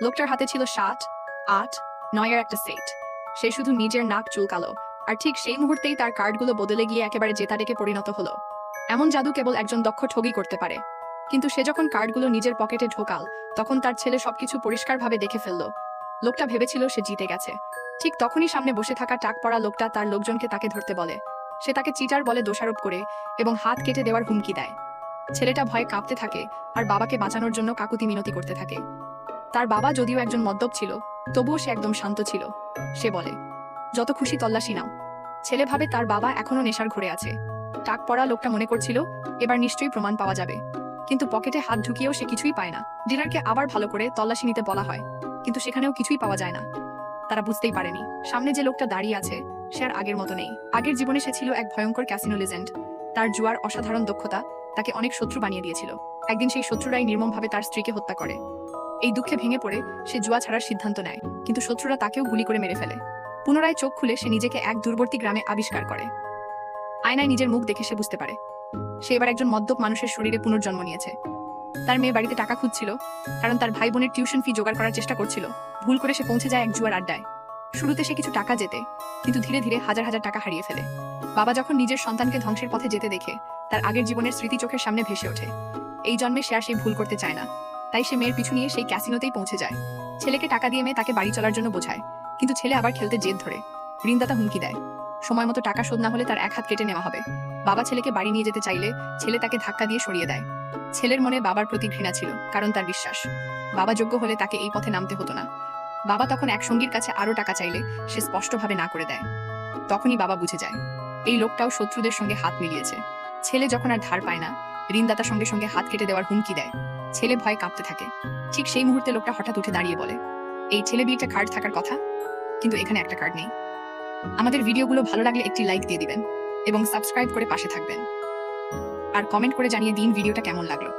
লোকটার হাতে ছিল ৭, ৮, ৯ এর একটা সেট। সে শুধু নিজের নাক চুলকালো, আর ঠিক সেই মুহূর্তেই তার কার্ডগুলো বদলে গিয়ে একেবারে জেতাডেকে পরিণত হলো। এমন জাদু কেবল একজন দক্ষ ঠগই করতে পারে। কিন্তু সে যখন কার্ডগুলো নিজের পকেটে ঢোকাল, তখন তার ছেলে সবকিছু পরিষ্কারভাবে দেখে ফেলল। লোকটা ভেবেছিল সে জিতে গেছে। ঠিক তখনই সামনে বসে থাকা টাক পড়া লোকটা তার লোকজনকে তাকে ধরতে বলে। সে তাকে চিটার বলে দোষারোপ করে এবং হাত কেটে দেওয়ার হুমকি দেয়। ছেলেটা ভয়ে কাঁপতে থাকে আর বাবাকে বাঁচানোর জন্য কাকুতি মিনতি করতে থাকে। তার বাবা যদিও একজন মদ্যপ ছিল, তবুও সে একদম শান্ত ছিল। সে বলে, যত খুশি তল্লাশি নাও। ছেলে ভাবে তার বাবা এখনো নেশার ঘরে আছে। টাক পড়া লোকটা মনে করছিল এবার নিশ্চয়ই প্রমাণ পাওয়া যাবে। কিন্তু পকেটে হাত ঢুকিয়েও সে কিছুই পায় না। ডিলারকে আবার ভালো করে তল্লাশি নিতে বলা হয়, কিন্তু সেখানেও কিছুই পাওয়া যায় না। তারা বুঝতেই পারেনি সামনে যে লোকটা দাঁড়িয়ে আছে সে আর আগের মতো নেই। আগের জীবনে সে ছিল এক ভয়ঙ্কর ক্যাসিনো লেজেন্ড। তার জুয়ার অসাধারণ দক্ষতা তাকে অনেক শত্রু বানিয়ে দিয়েছিল। একদিন সেই শত্রুরাই নির্মমভাবে তার স্ত্রীকে হত্যা করে। এই দুঃখে ভেঙে পড়ে সে জুয়া ছাড়ার সিদ্ধান্ত নেয়, কিন্তু শত্রুরা তাকেও গুলি করে মেরে ফেলে। পুনরায় চোখ খুলে সে নিজেকে এক দূরবর্তী গ্রামে আবিষ্কার করে। আয়নায় নিজের মুখ দেখে সে বুঝতে পারে সে এবার একজন মদ্যপ মানুষের শরীরে পুনর্জন্ম নিয়েছে। তার মেয়ে বাড়িতে টাকা খুঁজছিল, কারণ তার ভাই বোনের টিউশন ফি জোগাড় করার চেষ্টা করছিল। ভুল করে সে পৌঁছে যায় এক জুয়ার আড্ডায়। শুরুতে সে কিছু টাকা জেতে, কিন্তু ধীরে ধীরে হাজার হাজার টাকা হারিয়ে ফেলে। বাবা যখন নিজের সন্তানকে ধ্বংসের পথে যেতে দেখে, তার আগের জীবনের স্মৃতি চোখের সামনে ভেসে ওঠে। এই জন্মে সে আর সেই ভুল করতে চায় না। তাই সে মেয়ের পিছু নিয়ে সেই ক্যাসিনোতেই পৌঁছে যায়। ছেলেকে টাকা দিয়ে মেয়ে তাকে বাড়ি চলার জন্য বোঝায়, কিন্তু ছেলে আবার খেলতে জেদ ধরে। ঋণদাতা হুমকি দেয়, সময় মতো টাকা শোধ না হলে তার এক হাত কেটে নেওয়া হবে। বাবা ছেলেকে বাড়ি নিয়ে যেতে চাইলে ছেলে তাকে ধাক্কা দিয়ে সরিয়ে দেয়। ছেলের মনে বাবার প্রতি ঘৃণা ছিল, কারণ তার বিশ্বাস বাবা যোগ্য হলে তাকে এই পথে নামতে হতো না। বাবা তখন এক সঙ্গীর কাছে আরো টাকা চাইলে সে স্পষ্টভাবে না করে দেয়। তখনই বাবা বুঝে যায় এই লোকটাও শত্রুদের সঙ্গে হাত মিলিয়েছে। ছেলে যখন আর ধার পায় না, ঋণদাতার সঙ্গে সঙ্গে হাত কেটে দেওয়ার হুমকি দেয়। ছেলে ভয়ে কাঁপতে থাকে। ঠিক সেই মুহূর্তে লোকটা হঠাৎ উঠে দাঁড়িয়ে বলে, এই ছেলে বিয়েটা কার্ড থাকার কথা, কিন্তু এখানে একটা কার্ড নেই। আমাদের ভিডিওগুলো ভালো লাগলে একটি লাইক দিয়ে দিবেন এবং সাবস্ক্রাইব করে পাশে থাকবেন। আর কমেন্ট করে জানিয়ে দিন ভিডিওটা কেমন লাগলো।